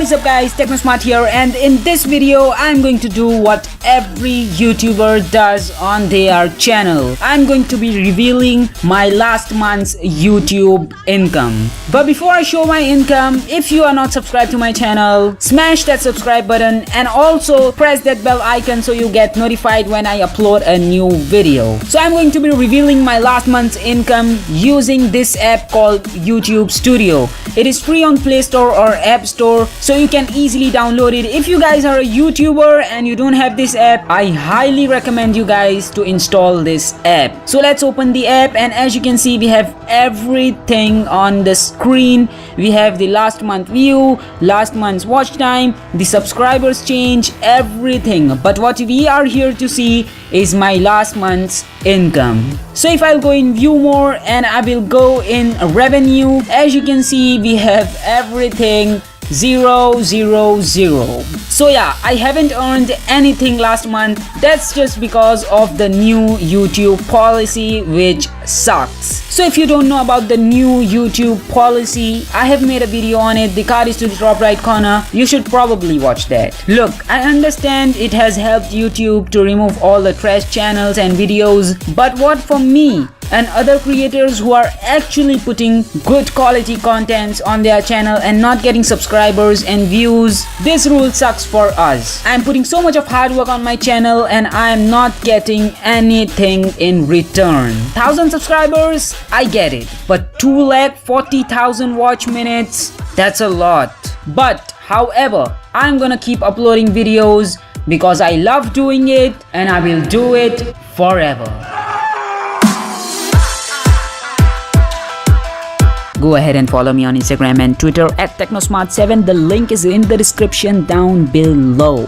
What is up guys, Technosmart here, and in this video I'm going to do what every YouTuber does on their channel. I'm going to be revealing my last month's YouTube income. But before I show my income, if you are not subscribed to my channel, smash that subscribe button and also press that bell icon so you get notified when I upload a new video. So I'm going to be revealing my last month's income using this app called YouTube Studio. It is free on Play Store or App Store, so you can easily download it. If you guys are a YouTuber and you don't have this app, I highly recommend you guys to install this app. So let's open the app, and as you can see, we have everything on the screen. We have the last month view, last month's watch time, the subscribers change, everything. But what we are here to see is my last month's income. So if I'll go in view more and I will go in revenue, as you can see, we have everything 0, 0, 0. So yeah, I haven't earned anything last month. That's just because of the new YouTube policy, which sucks. So if you don't know about the new YouTube policy, I have made a video on it. The card is to the top right corner. You should probably watch that. Look, I understand it has helped YouTube to remove all the trash channels and videos, but what for me and other creators who are actually putting good quality contents on their channel and not getting subscribers and views, this rule sucks for us. I'm putting so much of hard work on my channel and I'm not getting anything in return. 1,000 subscribers, I get it, but 240,000 watch minutes, that's a lot. But however, I'm gonna keep uploading videos because I love doing it and I will do it forever. Go ahead and follow me on Instagram and Twitter at Technosmart7. The link is in the description down below.